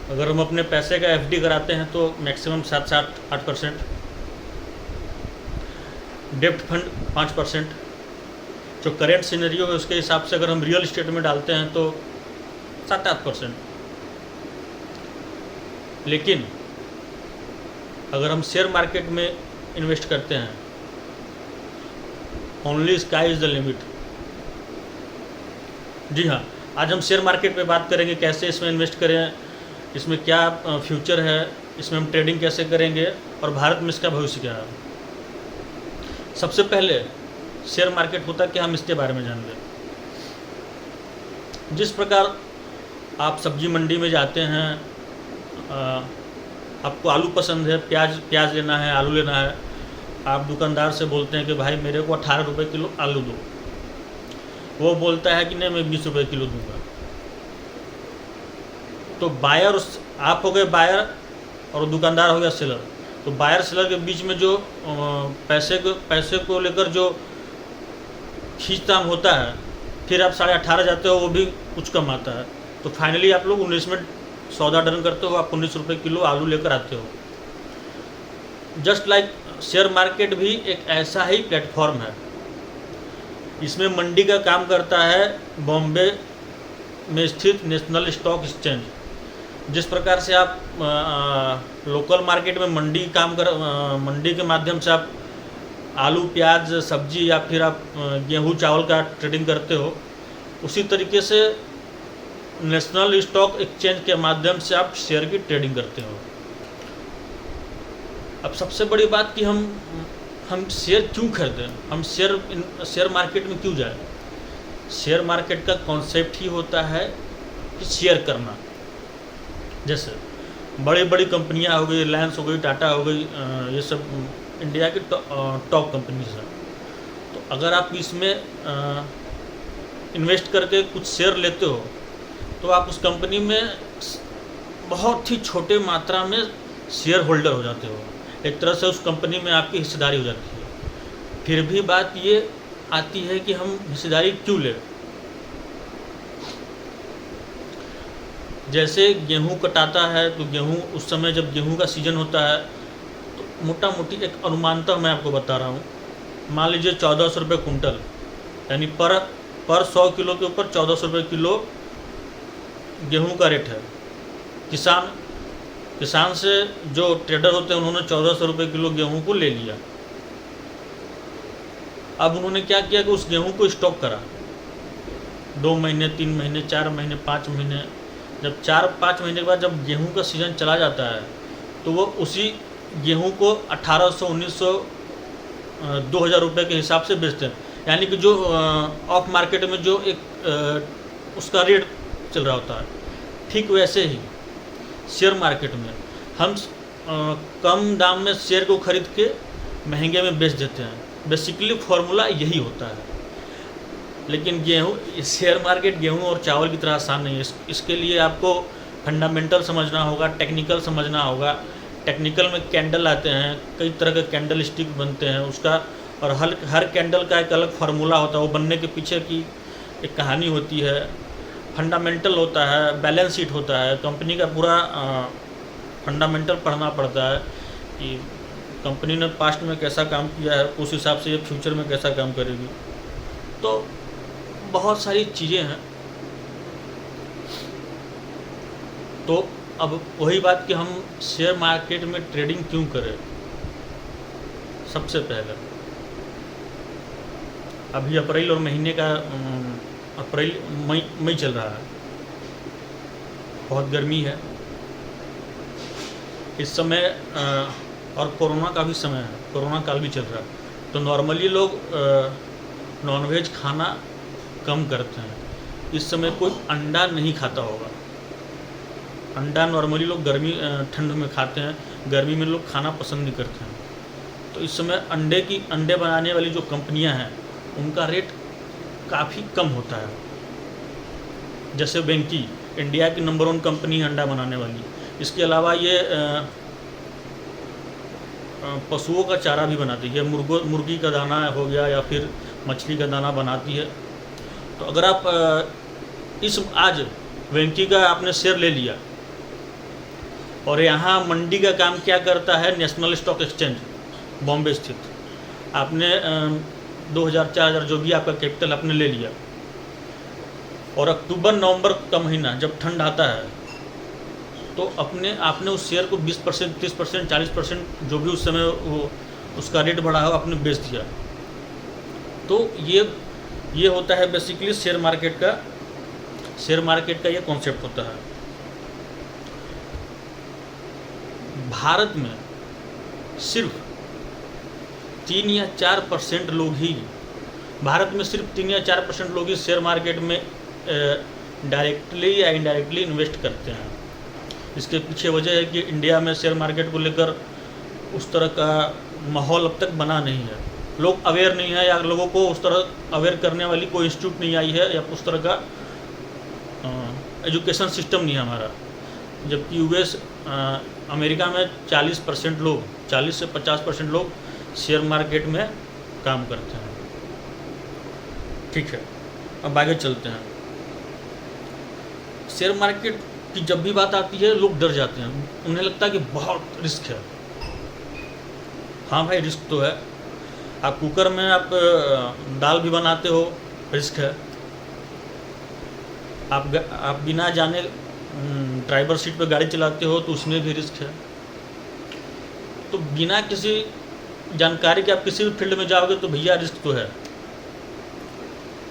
अगर हम अपने पैसे का एफडी कराते हैं तो मैक्सिमम 7-8%, डेप्ट फंड 5%। जो करेंट सिनेरियो है उसके हिसाब से अगर हम रियल इस्टेट में डालते हैं तो 7-8%। लेकिन अगर हम शेयर मार्केट में इन्वेस्ट करते हैं, only sky is the limit. जी हाँ, आज हम शेयर मार्केट पे बात करेंगे, कैसे इसमें इन्वेस्ट करें, इसमें क्या फ्यूचर है, इसमें हम ट्रेडिंग कैसे करेंगे और भारत में इसका भविष्य क्या है। सबसे पहले शेयर मार्केट होता क्या, हम इसके बारे में जान लें। जिस प्रकार आप सब्जी मंडी में जाते हैं, आपको आलू पसंद है, प्याज लेना है, आलू लेना है, आप दुकानदार से बोलते हैं कि भाई मेरे को 18 रुपये किलो आलू दो। वो बोलता है कि नहीं मैं 20 रुपये किलो दूंगा। तो बायर, आप हो गए बायर और दुकानदार हो गया सेलर। तो बायर सेलर के बीच में जो पैसे को लेकर जो खींचतान होता है, फिर आप 18.5 जाते हो, वो भी कुछ कम आता है। तो फाइनली आप लोग 19 में सौदा डन करते हो, आप 19 रुपये किलो आलू लेकर आते हो। जस्ट लाइक शेयर मार्केट भी एक ऐसा ही प्लेटफॉर्म है। इसमें मंडी का काम करता है बॉम्बे में स्थित नेशनल स्टॉक एक्सचेंज। जिस प्रकार से आप लोकल मार्केट में मंडी के माध्यम से आप आलू, प्याज, सब्जी या फिर आप गेहूँ, चावल का ट्रेडिंग करते हो, उसी तरीके से नेशनल स्टॉक एक्सचेंज के माध्यम से आप शेयर की ट्रेडिंग करते हो। अब सबसे बड़ी बात कि हम शेयर क्यों खरीदें, हम शेयर मार्केट में क्यों जाएं। शेयर मार्केट का कॉन्सेप्ट ही होता है कि शेयर करना। जैसे बड़ी बड़ी कंपनियां हो गई, रिलायंस हो गई, टाटा हो गई, ये सब इंडिया की टॉप कंपनीज हैं। तो अगर आप इसमें इन्वेस्ट करके कुछ शेयर लेते हो तो आप उस कंपनी में बहुत ही छोटे मात्रा में शेयर होल्डर हो जाते हो। एक तरह से उस कंपनी में आपकी हिस्सेदारी हो जाती है। फिर भी बात ये आती है कि हम हिस्सेदारी क्यों लें। जैसे गेहूं कटाता है तो गेहूं, उस समय जब गेहूं का सीज़न होता है तो मोटा मोटी एक अनुमानतः मैं आपको बता रहा हूँ, मान लीजिए 1400 रुपये कुंटल, यानी पर 100 किलो के ऊपर 1400 रुपये किलो गेहूं का रेट है। किसान से जो ट्रेडर होते हैं उन्होंने 1400 रुपये किलो गेहूं को ले लिया। अब उन्होंने क्या किया कि उस गेहूं को स्टॉक करा 2 महीने, 3 महीने, 4 महीने, 5 महीने। जब 4-5 महीने के बाद जब गेहूं का सीज़न चला जाता है तो वो उसी गेहूं को 1800, 1900, 2000 रुपये के हिसाब से बेचते हैं। यानी कि जो ऑफ मार्केट में जो एक उसका रेट चल रहा होता है। ठीक वैसे ही शेयर मार्केट में हम कम दाम में शेयर को खरीद के महंगे में बेच देते हैं। बेसिकली फॉर्मूला यही होता है। लेकिन शेयर मार्केट गेहूं और चावल की तरह आसान नहीं है। इसके लिए आपको फंडामेंटल समझना होगा, टेक्निकल समझना होगा। टेक्निकल में कैंडल आते हैं, कई तरह के कैंडल स्टिक बनते हैं उसका, और हर कैंडल का एक अलग फार्मूला होता है। वो बनने के पीछे की एक कहानी होती है। फंडामेंटल होता है, बैलेंस शीट होता है, कंपनी का पूरा फंडामेंटल पढ़ना पड़ता है कि कंपनी ने पास्ट में कैसा काम किया है, उस हिसाब से ये फ्यूचर में कैसा काम करेगी। तो बहुत सारी चीज़ें हैं। तो अब वही बात कि हम शेयर मार्केट में ट्रेडिंग क्यों करें। सबसे पहले अभी अप्रैल और महीने का मई चल रहा है, बहुत गर्मी है इस समय, और कोरोना का भी समय है, कोरोना काल भी चल रहा है। तो नॉर्मली लोग नॉनवेज खाना कम करते हैं। इस समय कोई अंडा नहीं खाता होगा। अंडा नॉर्मली लोग ठंड में खाते हैं, गर्मी में लोग खाना पसंद नहीं करते हैं। तो इस समय अंडे बनाने वाली जो कंपनियां हैं उनका रेट काफ़ी कम होता है। जैसे वेंकी इंडिया की नंबर 1 कंपनी है अंडा बनाने वाली। इसके अलावा ये पशुओं का चारा भी बनाती है। मुर्गी का दाना हो गया या फिर मछली का दाना बनाती है। तो अगर आप आज वेंकी का आपने शेयर ले लिया और यहाँ मंडी का काम क्या करता है, नेशनल स्टॉक एक्सचेंज बॉम्बे स्थित। आपने 2000-4000 जो भी आपका कैपिटल आपने ले लिया, और अक्टूबर नवंबर का महीना जब ठंड आता है तो आपने उस शेयर को 20%, 30%, 40% जो भी उस समय वो उसका रेट बढ़ा हो आपने बेच दिया। तो ये होता है बेसिकली शेयर मार्केट का ये कॉन्सेप्ट होता है। भारत में सिर्फ 3 या 4% लोग ही शेयर मार्केट में डायरेक्टली या इनडायरेक्टली इन्वेस्ट करते हैं। इसके पीछे वजह है कि इंडिया में शेयर मार्केट को लेकर उस तरह का माहौल अब तक बना नहीं है, लोग अवेयर नहीं है, या लोगों को उस तरह अवेयर करने वाली कोई इंस्टीट्यूट नहीं आई है, या उस तरह का एजुकेशन सिस्टम नहीं है हमारा। जबकि यूएस अमेरिका में 40% लोग, 40 से 50% लोग शेयर मार्केट में काम करते हैं। ठीक है, अब आगे चलते हैं। शेयर मार्केट की जब भी बात आती है लोग डर जाते हैं, उन्हें लगता है कि बहुत रिस्क है। हाँ भाई, रिस्क तो है। आप कुकर में आप दाल भी बनाते हो, रिस्क है। आप बिना जाने ड्राइवर सीट पे गाड़ी चलाते हो तो उसमें भी रिस्क है। तो बिना किसी जानकारी के आप किसी भी फील्ड में जाओगे तो भैया रिस्क तो है।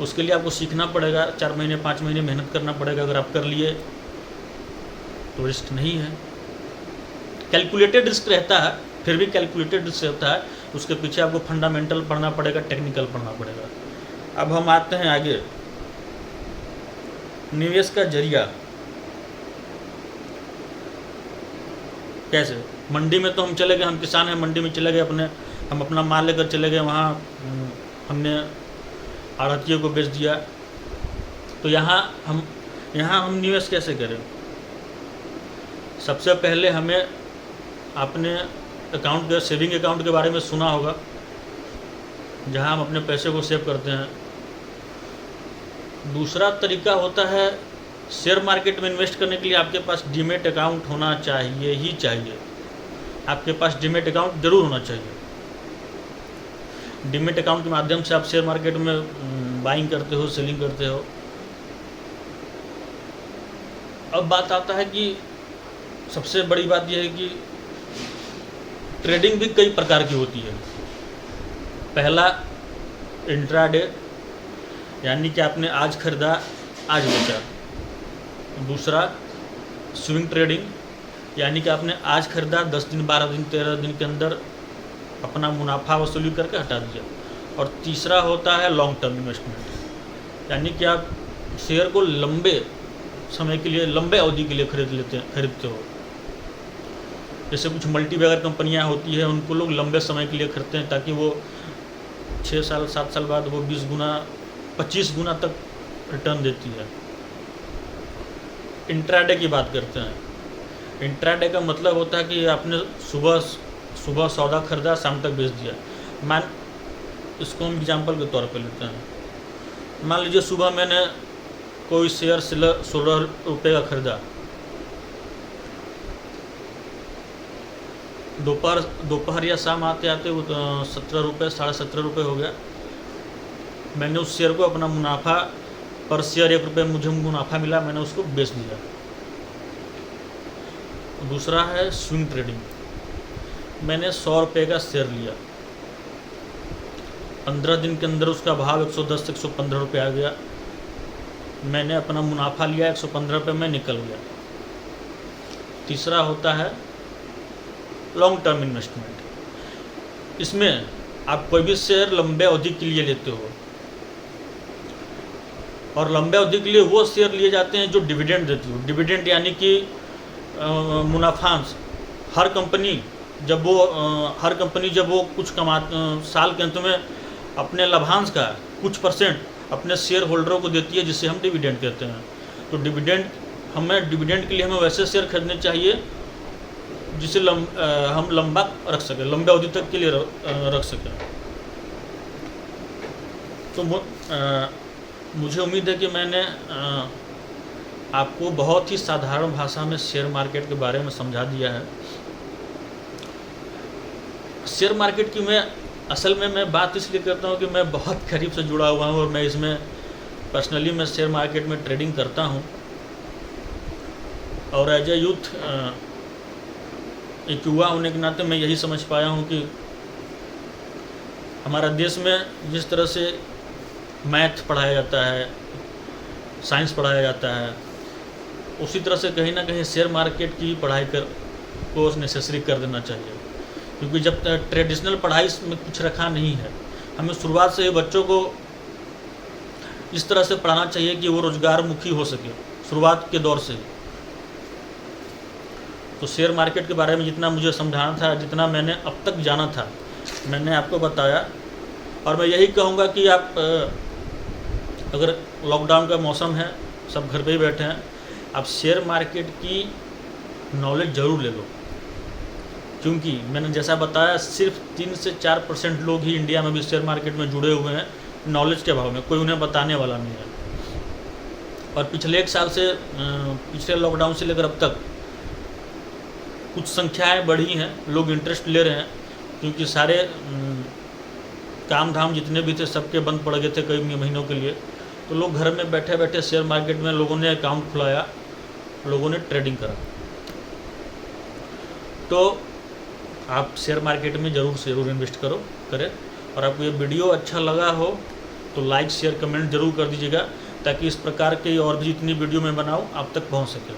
उसके लिए आपको सीखना पड़ेगा, 4 महीने 5 महीने मेहनत करना पड़ेगा। अगर आप कर लिए तो रिस्क नहीं है। कैलकुलेटेड रिस्क रहता है, फिर भी कैलकुलेटेड रिस्क रहता है। उसके पीछे आपको फंडामेंटल पढ़ना पड़ेगा, टेक्निकल पढ़ना पड़ेगा। अब हम आते हैं आगे, निवेश का जरिया कैसे। मंडी में तो हम चले गए, हम किसान हैं, मंडी में चले गए, हम अपना माल लेकर चले गए, वहाँ हमने आढ़तियों को बेच दिया। तो यहाँ हम निवेश कैसे करें। सबसे पहले हमें अपने अकाउंट के, सेविंग अकाउंट के बारे में सुना होगा, जहाँ हम अपने पैसे को सेव करते हैं। दूसरा तरीका होता है, शेयर मार्केट में इन्वेस्ट करने के लिए आपके पास डीमेट अकाउंट होना चाहिए ही चाहिए। आपके पास डीमेट अकाउंट जरूर होना चाहिए। डीमेट अकाउंट के माध्यम से आप शेयर मार्केट में बाइंग करते हो, सेलिंग करते हो। अब बात आता है कि सबसे बड़ी बात यह है कि ट्रेडिंग भी कई प्रकार की होती है। पहला इंट्राडे, यानी कि आपने आज खरीदा आज बेचा। दूसरा स्विंग ट्रेडिंग, यानी कि आपने आज खरीदा, 10 दिन 12 दिन 13 दिन के अंदर अपना मुनाफा वसूली करके हटा दिया। और तीसरा होता है लॉन्ग टर्म इन्वेस्टमेंट, यानी कि आप शेयर को लंबे समय के लिए, लंबे अवधि के लिए खरीदते हो। जैसे कुछ मल्टीबैगर कंपनियां होती है, उनको लोग लंबे समय के लिए खरीदते हैं ताकि वो 6 साल 7 साल बाद वो 20 गुना 25 गुना तक रिटर्न देती है। इंट्राडे की बात करते हैं। इंट्राडे का मतलब होता है कि आपने सुबह सौदा खरीदा, शाम तक बेच दिया। इसको हम एग्जाम्पल के तौर पे लेते हैं। मान लीजिए सुबह मैंने कोई शेयर 16 रुपये का खरीदा, दोपहर या शाम आते आते वो 17 रुपये 17.5 रुपये हो गया। मैंने उस शेयर को अपना मुनाफा पर शेयर 1 रुपये मुझे मुनाफा मिला, मैंने उसको बेच दिया। दूसरा है स्विंग ट्रेडिंग। मैंने 100 रुपये का शेयर लिया, 15 दिन के अंदर उसका भाव 110 से 115 रुपये आ गया। मैंने अपना मुनाफा लिया, 115 रुपये में निकल गया। तीसरा होता है लॉन्ग टर्म इन्वेस्टमेंट। इसमें आप कोई भी शेयर लंबे अवधि के लिए लेते हो, और लंबे अवधि के लिए वो शेयर लिए जाते हैं जो डिविडेंड देती हो। डिविडेंड यानी कि मुनाफांश। हर कंपनी जब वो कुछ साल के अंत में अपने लाभांश का कुछ परसेंट अपने शेयर होल्डरों को देती है, जिसे हम डिविडेंड कहते हैं। तो डिविडेंड के लिए हमें वैसे शेयर खरीदने चाहिए जिसे हम लंबा रख सकें, लंबे अवधि तक के लिए रख सकें। तो मुझे उम्मीद है कि मैंने आपको बहुत ही साधारण भाषा में शेयर मार्केट के बारे में समझा दिया है। शेयर मार्केट की मैं बात इसलिए करता हूँ कि मैं बहुत करीब से जुड़ा हुआ हूँ और मैं इसमें पर्सनली मैं शेयर मार्केट में ट्रेडिंग करता हूँ। और एज ए यूथ एक युवा होने के नाते मैं यही समझ पाया हूँ कि हमारा देश में जिस तरह से मैथ पढ़ाया जाता है, साइंस पढ़ाया जाता है, उसी तरह से कहीं ना कहीं शेयर मार्केट की पढ़ाई को नेसेसरी कर देना चाहिए। क्योंकि जब तक ट्रेडिशनल पढ़ाई में कुछ रखा नहीं है, हमें शुरुआत से ही बच्चों को इस तरह से पढ़ाना चाहिए कि वो रोजगारमुखी हो सके शुरुआत के दौर से। तो शेयर मार्केट के बारे में जितना मुझे समझाना था, जितना मैंने अब तक जाना था, मैंने आपको बताया। और मैं यही कहूँगा कि आप अगर लॉकडाउन का मौसम है, सब घर पे ही बैठे हैं, आप शेयर मार्केट की नॉलेज ज़रूर ले लो। क्योंकि मैंने जैसा बताया सिर्फ 3 से 4% लोग ही इंडिया में भी शेयर मार्केट में जुड़े हुए हैं नॉलेज के अभाव में, कोई उन्हें बताने वाला नहीं है। और पिछले 1 साल से पिछले लॉकडाउन से लेकर अब तक कुछ संख्याएं बढ़ी हैं, लोग इंटरेस्ट ले रहे हैं। क्योंकि सारे काम धाम जितने भी थे सबके बंद पड़ गए थे कई महीनों के लिए, तो लोग घर में बैठे बैठे शेयर मार्केट में लोगों ने अकाउंट खुलाया, लोगों ने ट्रेडिंग करा। तो आप शेयर मार्केट में ज़रूर इन्वेस्ट करें। और आपको ये वीडियो अच्छा लगा हो तो लाइक शेयर कमेंट ज़रूर कर दीजिएगा, ताकि इस प्रकार के और भी जितनी वीडियो मैं बनाऊँ आप तक पहुँच सके।